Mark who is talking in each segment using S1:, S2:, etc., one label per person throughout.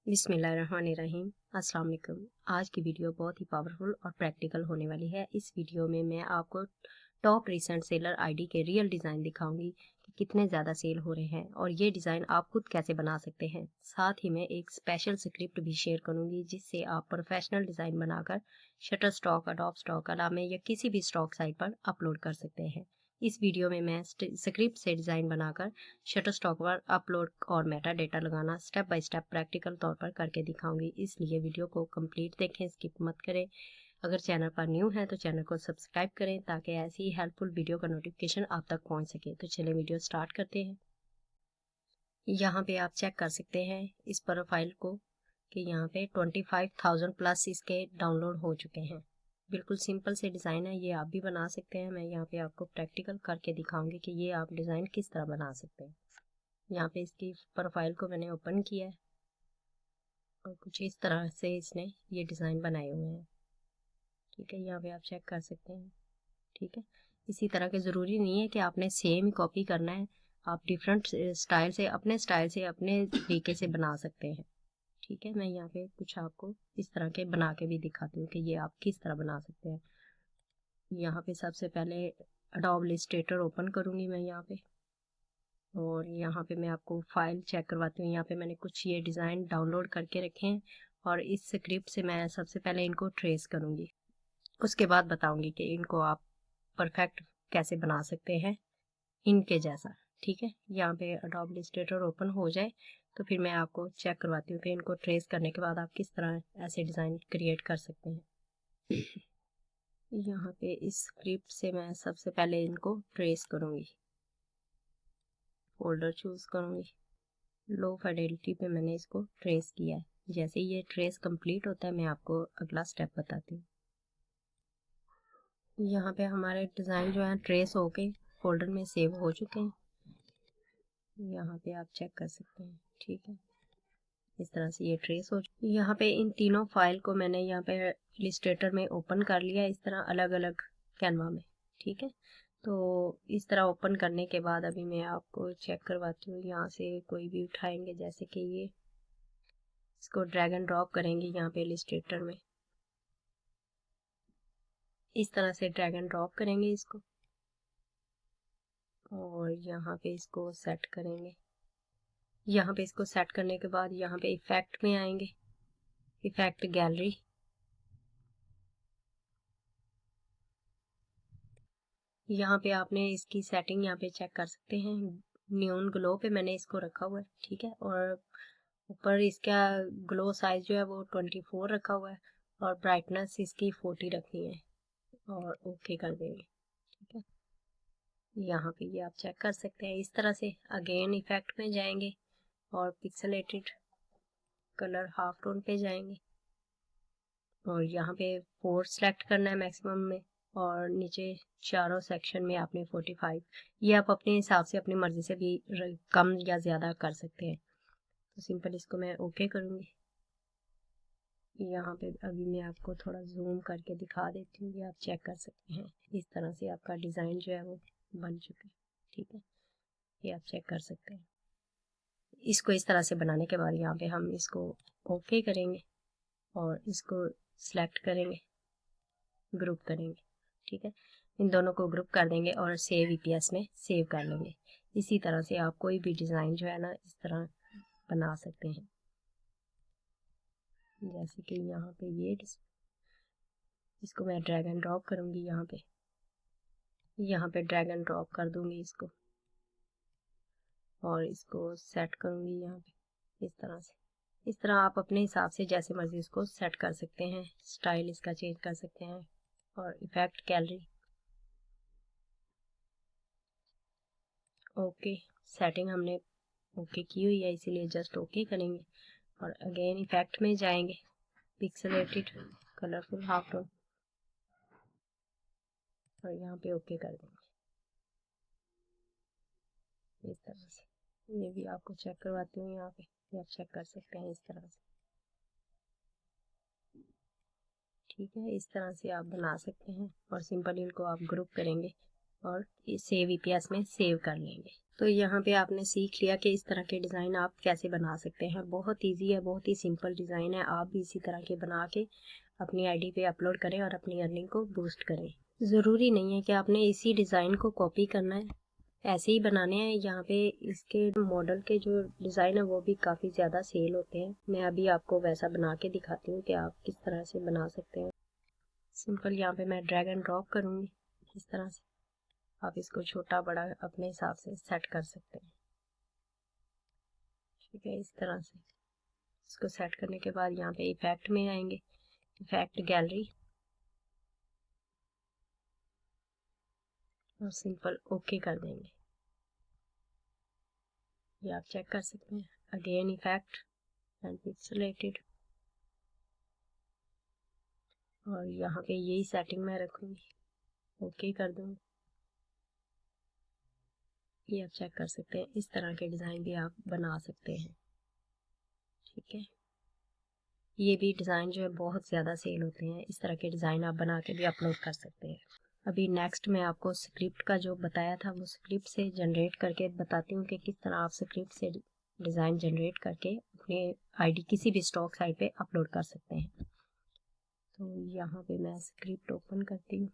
S1: बिस्मिल्लाहिर्रहमानिर्रहीम। अस्सलाम वालेकुम। आज की वीडियो बहुत ही पावरफुल और प्रैक्टिकल होने वाली है। इस वीडियो में मैं आपको टॉप रिसेंट सेलर आईडी के रियल डिज़ाइन दिखाऊंगी कि कितने ज़्यादा सेल हो रहे हैं और ये डिज़ाइन आप खुद कैसे बना सकते हैं। साथ ही मैं एक स्पेशल स्क्रिप्ट भी शेयर करूंगी जिससे आप प्रोफेशनल डिज़ाइन बनाकर शटरस्टॉक, अडोब स्टॉक, अलामे या किसी भी स्टॉक साइट पर अपलोड कर सकते हैं। इस वीडियो में मैं स्क्रिप्ट से डिज़ाइन बनाकर शटरस्टॉक पर अपलोड और मेटा डेटा लगाना स्टेप बाय स्टेप प्रैक्टिकल तौर पर करके दिखाऊंगी, इसलिए वीडियो को कंप्लीट देखें, स्किप मत करें। अगर चैनल पर न्यू है तो चैनल को सब्सक्राइब करें ताकि ऐसी ही हेल्पफुल वीडियो का नोटिफिकेशन आप तक पहुंच सके। तो चलिए वीडियो स्टार्ट करते हैं। यहाँ पे आप चेक कर सकते हैं इस प्रोफाइल को कि यहाँ पे 25,000 प्लस इसके डाउनलोड हो चुके हैं। बिल्कुल सिंपल से डिज़ाइन है, ये आप भी बना सकते हैं। मैं यहाँ पे आपको प्रैक्टिकल करके दिखाऊंगी कि ये आप डिज़ाइन किस तरह बना सकते हैं। यहाँ पे इसकी प्रोफाइल को मैंने ओपन किया है और कुछ इस तरह से इसने ये डिज़ाइन बनाए हुए हैं। ठीक है, यहाँ पे आप चेक कर सकते हैं। ठीक है, इसी तरह के ज़रूरी नहीं है कि आपने सेम ही कॉपी करना है, आप डिफरेंट स्टाइल से अपने तरीके से बना सकते हैं। ठीक है, मैं यहाँ पे कुछ आपको इस तरह के बना के भी दिखाती हूँ कि ये आप किस तरह बना सकते हैं। यहाँ पे सबसे पहले अडोब इलस्ट्रेटर ओपन करूँगी मैं यहाँ पे, और यहाँ पे मैं आपको फाइल चेक करवाती हूँ। यहाँ पे मैंने कुछ ये डिज़ाइन डाउनलोड करके रखे हैं और इस स्क्रिप्ट से मैं सबसे पहले इनको ट्रेस करूँगी, उसके बाद बताऊँगी कि इनको आप परफेक्ट कैसे बना सकते हैं इनके जैसा। ठीक है, यहाँ पे अडोब इलस्ट्रेटर ओपन हो जाए तो फिर मैं आपको चेक करवाती हूँ कि इनको ट्रेस करने के बाद आप किस तरह ऐसे डिज़ाइन क्रिएट कर सकते हैं। यहाँ पे इस स्क्रिप्ट से मैं सबसे पहले इनको ट्रेस करूँगी, फोल्डर चूज़ करूँगी, लो फाइडेलिटी पे मैंने इसको ट्रेस किया है। जैसे ये ट्रेस कंप्लीट होता है मैं आपको अगला स्टेप बताती हूँ। यहाँ पे हमारे डिज़ाइन जो है ट्रेस होके फोल्डर में सेव हो चुके हैं, यहाँ पे आप चेक कर सकते हैं। ठीक है, इस तरह से ये ट्रेस हो चुकी है। यहाँ पे इन तीनों फाइल को मैंने यहाँ पे इलस्ट्रेटर में ओपन कर लिया इस तरह अलग अलग कैनवा में। ठीक है, तो इस तरह ओपन करने के बाद अभी मैं आपको चेक करवाती हूँ। यहाँ से कोई भी उठाएंगे, जैसे कि ये, इसको ड्रैग एंड ड्रॉप करेंगे यहाँ पे इलस्ट्रेटर में, इस तरह से ड्रैग एंड ड्रॉप करेंगे इसको और यहाँ पे इसको सेट करेंगे। यहाँ पे इसको सेट करने के बाद यहाँ पे इफेक्ट में आएंगे, इफेक्ट गैलरी, यहाँ पे आपने इसकी सेटिंग यहाँ पे चेक कर सकते हैं। न्यून ग्लो पे मैंने इसको रखा हुआ है। ठीक है, और ऊपर इसका ग्लो साइज जो है वो 24 रखा हुआ है और ब्राइटनेस इसकी 40 रखनी है और ओके कर देंगे। ठीक है, यहाँ पे ये आप चेक कर सकते हैं। इस तरह से अगेन इफेक्ट में जाएंगे और पिक्सेलेटेड कलर हाफ टोन पे जाएंगे और यहाँ पे 4 सेलेक्ट करना है मैक्सिमम में और नीचे चारों सेक्शन में आपने 45। ये आप अपने हिसाब से अपनी मर्जी से भी कम या ज़्यादा कर सकते हैं। तो सिंपल इसको मैं ओके करूँगी। यहाँ पे अभी मैं आपको थोड़ा जूम करके दिखा देती हूँ, ये आप चेक कर सकते हैं। इस तरह से आपका डिज़ाइन जो है वो बन चुका है। ठीक है, ये आप चेक कर सकते हैं। इसको इस तरह से बनाने के बाद यहाँ पे हम इसको ओके करेंगे और इसको सिलेक्ट करेंगे, ग्रुप करेंगे। ठीक है, इन दोनों को ग्रुप कर देंगे और सेव ईपीएस में सेव कर लेंगे। इसी तरह से आप कोई भी डिज़ाइन जो है ना इस तरह बना सकते हैं। जैसे कि यहाँ पे ये इसको मैं ड्रैग एंड ड्रॉप करूँगी, यहाँ पे ड्रैग एंड ड्रॉप कर दूँगी इसको और इसको सेट करूँगी यहाँ पे इस तरह से। इस तरह आप अपने हिसाब से जैसे मर्जी इसको सेट कर सकते हैं, स्टाइल इसका चेंज कर सकते हैं। और इफेक्ट गैलरी, ओके, सेटिंग हमने ओके की हुई है इसीलिए जस्ट ओके करेंगे और अगेन इफेक्ट में जाएंगे, पिक्सेलेटेड कलरफुल हाफ टोन और यहाँ पे ओके कर देंगे इस तरह से। ये भी आपको चेक करवाती हूँ, यहाँ पे आप चेक कर सकते हैं इस तरह से। ठीक है, इस तरह से आप बना सकते हैं और सिंपल इनको आप ग्रुप करेंगे और सेव ईपीएस में सेव कर लेंगे। तो यहाँ पे आपने सीख लिया कि इस तरह के डिज़ाइन आप कैसे बना सकते हैं। बहुत इजी है, बहुत ही सिंपल डिज़ाइन है। आप भी इसी तरह के बना के अपनी आईडी पे अपलोड करें और अपनी अर्निंग को बूस्ट करें। ज़रूरी नहीं है कि आपने इसी डिज़ाइन को कॉपी करना है, ऐसे ही बनाने हैं। यहाँ पे इसके मॉडल के जो डिज़ाइन है वो भी काफ़ी ज़्यादा सेल होते हैं। मैं अभी आपको वैसा बना के दिखाती हूँ कि आप किस तरह से बना सकते हैं। सिंपल यहाँ पे मैं ड्रैग एंड ड्रॉप करूँगी इस तरह से। आप इसको छोटा बड़ा अपने हिसाब से सेट कर सकते हैं। ठीक है, इस तरह से इसको सेट करने के बाद यहाँ पे इफेक्ट में आएंगे, इफेक्ट गैलरी, और सिंपल ओके कर देंगे। ये आप चेक कर सकते हैं। अगेन इफेक्ट एंड पिक्सेलेटेड, और यहाँ पे यही सेटिंग मैं रखूँगी, ओके कर दूँगी। ये आप चेक कर सकते हैं। इस तरह के डिज़ाइन भी आप बना सकते हैं। ठीक है, ये भी डिज़ाइन जो है बहुत ज़्यादा सेल होते हैं। इस तरह के डिज़ाइन आप बना के भी अपलोड कर सकते हैं। अभी नेक्स्ट मैं आपको स्क्रिप्ट का जो बताया था वो स्क्रिप्ट से जनरेट करके बताती हूँ कि किस तरह आप स्क्रिप्ट से डिज़ाइन जनरेट करके अपने आईडी किसी भी स्टॉक साइट पे अपलोड कर सकते हैं। तो यहाँ पे मैं स्क्रिप्ट ओपन करती हूँ।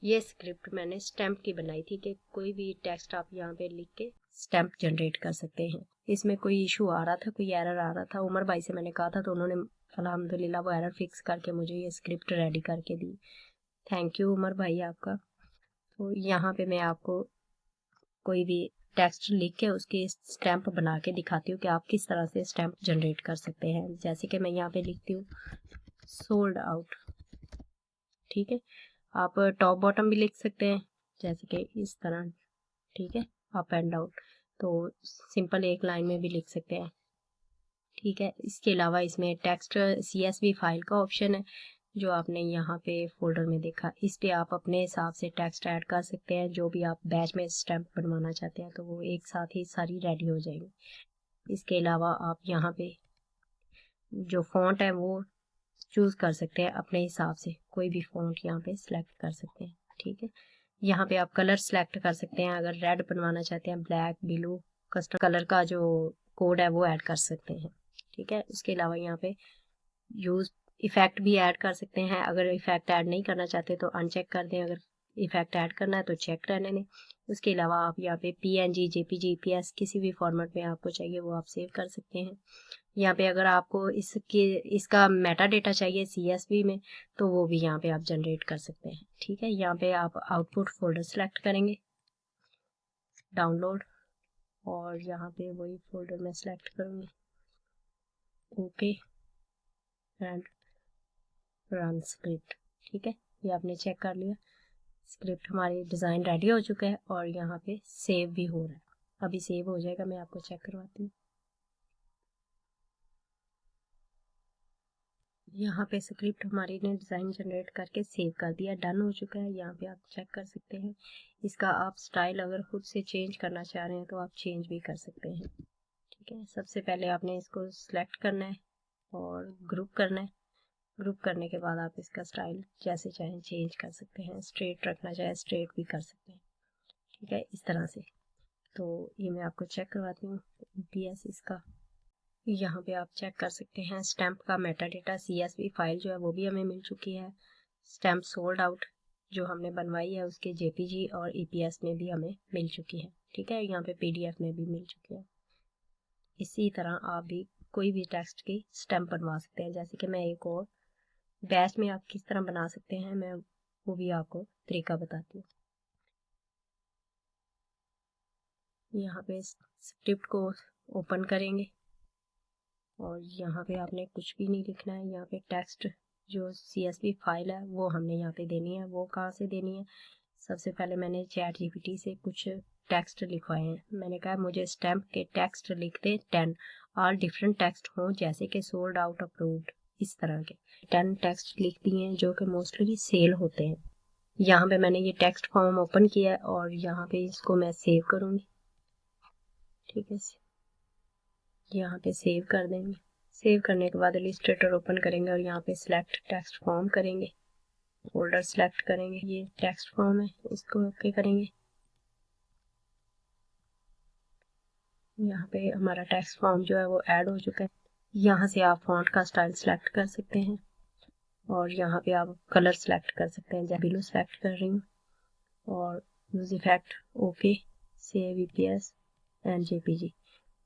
S1: ये स्क्रिप्ट मैंने स्टैम्प की बनाई थी कि कोई भी टेक्स्ट आप यहाँ पे लिख के स्टैम्प जनरेट कर सकते हैं। इसमें कोई इशू आ रहा था, कोई एरर आ रहा था। उमर भाई से मैंने कहा था तो उन्होंने अल्हम्दुलिल्लाह वो एरर फिक्स करके मुझे ये स्क्रिप्ट रेडी करके दी। थैंक यू उमर भाई आपका। तो यहाँ पे मैं आपको कोई भी टेक्स्ट लिख के उसकी स्टैम्प बना के दिखाती हूँ कि आप किस तरह से स्टैम्प जनरेट कर सकते हैं। जैसे कि मैं यहाँ पे लिखती हूँ सोल्ड आउट। ठीक है, आप टॉप बॉटम भी लिख सकते हैं जैसे कि इस तरह। ठीक है, अप एंड डाउन, तो सिंपल एक लाइन में भी लिख सकते हैं। ठीक है, इसके अलावा इसमें टेक्स्ट CSV फाइल का ऑप्शन है जो आपने यहाँ पे फोल्डर में देखा। इस पे आप अपने हिसाब से टेक्स्ट ऐड कर सकते हैं। जो भी आप बैच में स्टैम्प बनवाना चाहते हैं तो वो एक साथ ही सारी रेडी हो जाएंगी। इसके अलावा आप यहाँ पे जो फॉन्ट है वो चूज़ कर सकते हैं अपने हिसाब से। कोई भी फॉन्ट यहाँ पे सिलेक्ट कर सकते हैं। ठीक है, यहाँ पे आप कलर सेलेक्ट कर सकते हैं। अगर रेड बनवाना चाहते हैं, ब्लैक, ब्लू, कस्टम कलर का जो कोड है वो ऐड कर सकते हैं। ठीक है, उसके अलावा यहाँ पे यूज इफेक्ट भी ऐड कर सकते हैं। अगर इफेक्ट ऐड नहीं करना चाहते तो अनचेक कर दें, अगर इफेक्ट ऐड करना है तो चेक रहने दें। उसके अलावा आप यहाँ पे PNG, JPG, EPS किसी भी फॉर्मेट में आपको चाहिए वो आप सेव कर सकते हैं। यहाँ पे अगर आपको इसका मेटा डेटा चाहिए CSV में तो वो भी यहाँ पे आप जनरेट कर सकते हैं। ठीक है, यहाँ पे आप आउटपुट फोल्डर सेलेक्ट करेंगे, डाउनलोड, और यहाँ पे वही फोल्डर में सेलेक्ट करूँगी, ओके एंड रन स्क्रिप्ट। ठीक है, ये आपने चेक कर लिया। स्क्रिप्ट हमारी डिज़ाइन रेडी हो चुका है और यहाँ पे सेव भी हो रहा है। अभी सेव हो जाएगा, मैं आपको चेक करवाती हूँ। यहाँ पे स्क्रिप्ट हमारी ने डिज़ाइन जनरेट करके सेव कर दिया, डन हो चुका है। यहाँ पे आप चेक कर सकते हैं। इसका आप स्टाइल अगर खुद से चेंज करना चाह रहे हैं तो आप चेंज भी कर सकते हैं। ठीक है, सबसे पहले आपने इसको सिलेक्ट करना है और ग्रुप करना है। ग्रुप करने के बाद आप इसका स्टाइल जैसे चाहें चेंज कर सकते हैं। स्ट्रेट रखना चाहे स्ट्रेट भी कर सकते हैं। ठीक है, इस तरह से। तो ये मैं आपको चेक करवाती हूँ EPS इसका। यहाँ पे आप चेक कर सकते हैं स्टैम्प का मेटा डेटा CSV फाइल जो है वो भी हमें मिल चुकी है। स्टैम्प सोल्ड आउट जो हमने बनवाई है उसके JPG और EPS में भी हमें मिल चुकी है। ठीक है, यहाँ पे PDF में भी मिल चुकी है। इसी तरह आप भी कोई भी टेक्स्ट की स्टैम्प बनवा सकते हैं। जैसे कि मैं एक और बैच में आप किस तरह बना सकते हैं मैं वो भी आपको तरीका बताती हूँ। यहाँ पे स्क्रिप्ट को ओपन करेंगे और यहाँ पे आपने कुछ भी नहीं लिखना है। यहाँ पे टेक्स्ट जो CSV फाइल है वो हमने यहाँ पे देनी है। वो कहाँ से देनी है, सबसे पहले मैंने ChatGPT से कुछ टेक्स्ट लिखवाए हैं। मैंने कहा मुझे स्टैम्प के टेक्स्ट लिख दे 10 और डिफरेंट टेक्स्ट हों जैसे कि सोल्ड आउट, अप्रूव्ड, इस तरह के 10 टेक्स्ट लिख दिए हैं जो कि मोस्टली सेल होते हैं। यहाँ पे मैंने ये टेक्स्ट फॉर्म ओपन किया है और यहाँ पे इसको मैं सेव करूँगी। ठीक है, यहाँ पे सेव कर देंगे। सेव करने के बाद इलिस्ट्रेटर ओपन करेंगे और यहाँ पे सिलेक्ट टेक्स्ट फॉर्म करेंगे। फोल्डर सेलेक्ट करेंगे, ये टेक्स्ट फॉर्म है, इसको ओके करेंगे। यहाँ पे हमारा टेक्स्ट फॉर्म जो है वो ऐड हो चुका है। यहाँ से आप फॉन्ट का स्टाइल सेलेक्ट कर सकते हैं और यहाँ पे आप कलर सेलेक्ट कर सकते हैं, जैसे ब्लू सेलेक्ट कर रही हूँ। और use effect okay, save EPS and JPG.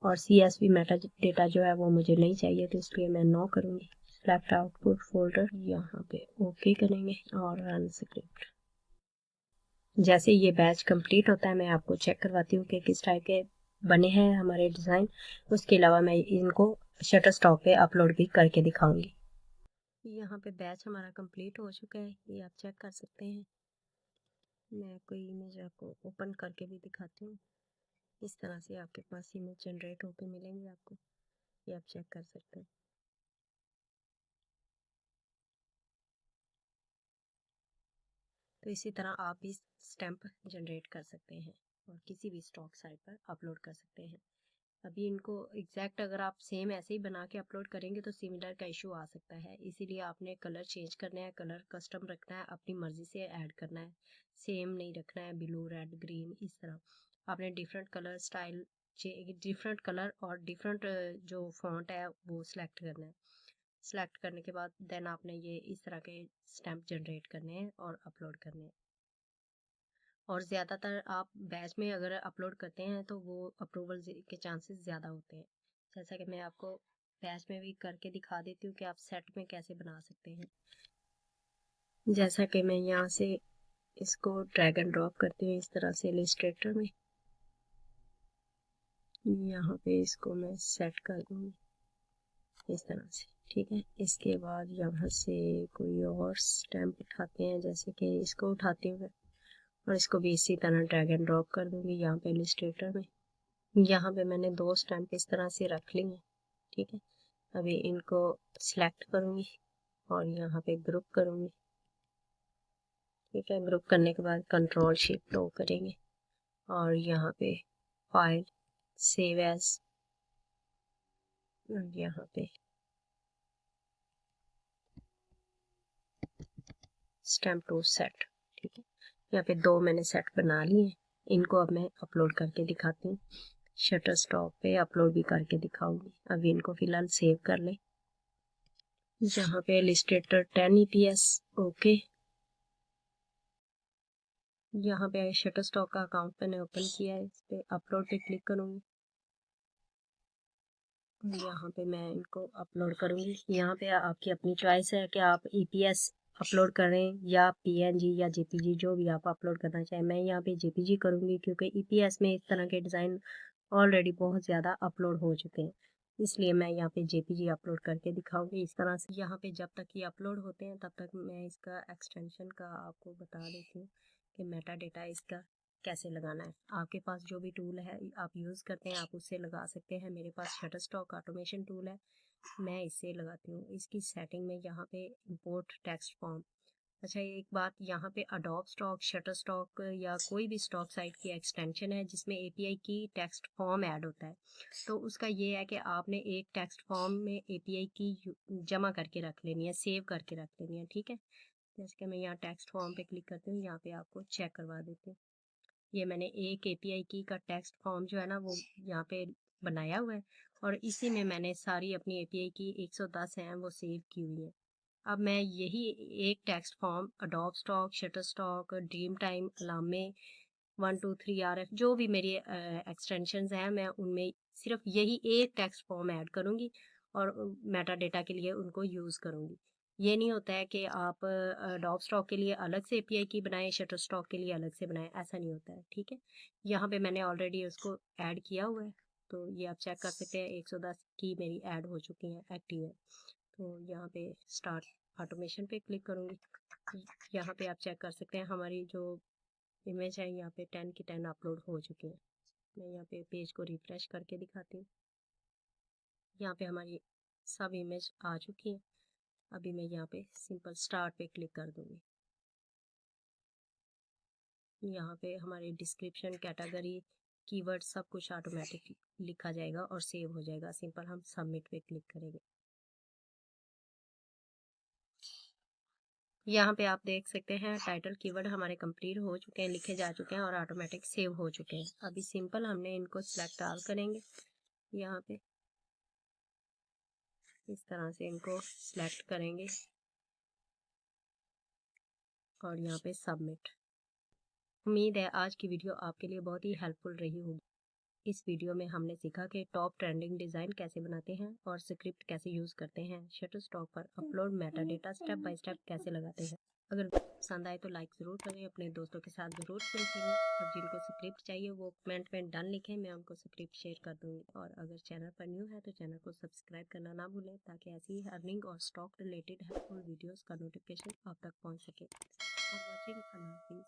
S1: और सीएसवी मेटा डेटा जो है वो मुझे नहीं चाहिए, तो इसलिए मैं नो करूँगी। सेलेक्ट आउटपुट फोल्डर, यहाँ पे ओके करेंगे और रन स्क्रिप्ट। जैसे ये बैच कंप्लीट होता है मैं आपको चेक करवाती हूँ कि किस टाइप के बने हैं हमारे डिज़ाइन। उसके अलावा मैं इनको शटर स्टॉक पे अपलोड भी करके दिखाऊंगी। यहाँ पे बैच हमारा कंप्लीट हो चुका है, ये आप चेक कर सकते हैं। मैं कोई इमेज आपको ओपन करके भी दिखाती हूँ। इस तरह से आपके पास इमेज जनरेट होकर मिलेंगे आपको, ये आप चेक कर सकते हैं। तो इसी तरह आप भी स्टैम्प जनरेट कर सकते हैं और किसी भी स्टॉक साइट पर अपलोड कर सकते हैं। अभी इनको एग्जैक्ट अगर आप सेम ऐसे ही बना के अपलोड करेंगे तो सिमिलर का इशू आ सकता है, इसीलिए आपने कलर चेंज करना है, कलर कस्टम रखना है, अपनी मर्जी से ऐड करना है, सेम नहीं रखना है, ब्लू रेड ग्रीन इस तरह। आपने different colour style, different colour और डिफरेंट जो फॉन्ट है वो सिलेक्ट करना है। सिलेक्ट करने के बाद देन आपने ये इस तरह के स्टैम्प जनरेट करने हैं और अपलोड करने हैं। और ज़्यादातर आप बैच में अगर अपलोड करते हैं तो वो अप्रूवल के चांसेस ज़्यादा होते हैं। जैसा कि मैं आपको बैच में भी करके दिखा देती हूँ कि आप सेट में कैसे बना सकते हैं। जैसा कि मैं यहाँ से इसको ड्रैग एंड ड्रॉप करती हूँ इस तरह से इलस्ट्रेटर में, यहाँ पे इसको मैं सेट कर दूँगी इस तरह से, ठीक है। इसके बाद यहाँ से कोई और स्टैम्प उठाते हैं, जैसे कि इसको उठाती हूँ मैं और इसको भी इसी तरह ड्रैग एंड ड्रॉप कर दूँगी यहाँ पे इलस्ट्रेटर में। यहाँ पे मैंने 2 स्टैम्प इस तरह से रख ली हैं, ठीक है। अभी इनको सिलेक्ट करूँगी और यहाँ पे ग्रुप करूँगी, ठीक है। ग्रुप करने के बाद कंट्रोल शिफ्ट ओ करेंगे और यहाँ पे फाइल, सेव एज, यहाँ पे स्टैम्प टू सेट, ठीक है। यहाँ पे 2 मैंने सेट बना लिए हैं, इनको अब मैं अपलोड करके दिखाती हूँ। शटर स्टॉक पे अपलोड भी करके दिखाऊंगी। अभी इनको फिलहाल सेव कर लें। यहाँ पे इलस्ट्रेटर 10 EPS ओके। यहाँ पे शटर स्टॉक का अकाउंट मैंने ओपन किया है, इस पे अपलोड पे क्लिक करूँगी। यहाँ पे मैं इनको अपलोड करूँगी। यहाँ पे आपकी अपनी चॉइस है कि आप EPS अपलोड करें या PNG या JPG, जो भी आप अपलोड करना चाहें। मैं यहाँ पे JPG करूँगी क्योंकि EPS में इस तरह के डिज़ाइन ऑलरेडी बहुत ज़्यादा अपलोड हो चुके हैं, इसलिए मैं यहाँ पे JPG अपलोड करके दिखाऊंगी इस तरह से। यहाँ पे जब तक ये अपलोड होते हैं तब तक मैं इसका एक्सटेंशन का आपको बता देती हूँ कि मेटा डेटा इसका कैसे लगाना है। आपके पास जो भी टूल है आप यूज़ करते हैं आप उससे लगा सकते हैं। मेरे पास शटर स्टॉक ऑटोमेशन टूल है, मैं इससे लगाती हूँ। इसकी सेटिंग में यहाँ पे इंपोर्ट टेक्स्ट फॉर्म। अच्छा, एक बात, यहाँ पे अडोब स्टॉक, शटर स्टॉक या कोई भी स्टॉक साइट की एक्सटेंशन है जिसमें API की टेक्स्ट फॉर्म ऐड होता है, तो उसका ये है कि आपने एक टेक्स्ट फॉर्म में API की जमा करके रख लेनी है, सेव करके रख लेनी है, ठीक है। जैसे कि मैं यहाँ टेक्स्ट फॉर्म पे क्लिक करती हूँ, यहाँ पे आपको चेक करवा देती हूँ। ये मैंने एक API की का टेक्स्ट फॉर्म जो है ना वो यहाँ पे बनाया हुआ है और इसी में मैंने सारी अपनी API की 110 हैं वो सेव की हुई है। अब मैं यही एक text form Adobe Stock, Shutterstock, Dreamstime, Alamy, 123RF जो भी मेरी एक्सटेंशंस हैं मैं उनमें सिर्फ यही एक टेक्स्ट फॉर्म ऐड करूँगी और मेटा डेटा के लिए उनको यूज़ करूँगी। ये नहीं होता है कि आप अडोब स्टॉक के लिए अलग से API की बनाएं, शटर स्टॉक के लिए अलग से बनाएं, ऐसा नहीं होता है, ठीक है। यहाँ पे मैंने ऑलरेडी उसको ऐड किया हुआ है, तो ये आप चेक कर सकते हैं 110 की मेरी ऐड हो चुकी हैं, एक्टिव है। तो यहाँ पे स्टार्ट ऑटोमेशन पे क्लिक करूँगी। यहाँ पे आप चेक कर सकते हैं हमारी जो इमेज है यहाँ पे 10 की 10 अपलोड हो चुकी है। मैं यहाँ पे पेज को रिफ्रेश करके दिखाती हूँ। यहाँ पे हमारी सब इमेज आ चुकी है। अभी मैं यहाँ पे सिंपल स्टार्ट पे क्लिक कर दूँगी। यहाँ पे हमारे डिस्क्रिप्शन, कैटेगरी, कीवर्ड सब कुछ ऑटोमेटिक लिखा जाएगा और सेव हो जाएगा। सिंपल हम सबमिट पे क्लिक करेंगे। यहाँ पे आप देख सकते हैं टाइटल कीवर्ड हमारे कंप्लीट हो चुके हैं, लिखे जा चुके हैं और ऑटोमेटिक सेव हो चुके हैं। अभी सिंपल हमने इनको सिलेक्ट ऑल करेंगे। यहाँ पे इस तरह से इनको सिलेक्ट करेंगे और यहाँ पे सबमिट। उम्मीद है आज की वीडियो आपके लिए बहुत ही हेल्पफुल रही होगी। इस वीडियो में हमने सीखा कि टॉप ट्रेंडिंग डिज़ाइन कैसे बनाते हैं और स्क्रिप्ट कैसे यूज़ करते हैं, शटरस्टॉक पर upload Meta data step by step कैसे लगाते हैं। अगर पसंद आए तो लाइक ज़रूर करें, अपने दोस्तों के साथ ज़रूर शेयर करें और जिनको स्क्रिप्ट चाहिए वो कमेंट में डन लिखें, मैं उनको स्क्रिप्ट शेयर कर दूँगी। और अगर चैनल पर न्यू है तो चैनल को सब्सक्राइब करना ना भूलें ताकि ऐसी ही अर्निंग और स्टॉक रिलेटेड हेल्पफुल वीडियोज़ का नोटिफिकेशन आप तक पहुँच सके। और वॉचिंग, अल्लाह हाफिज़।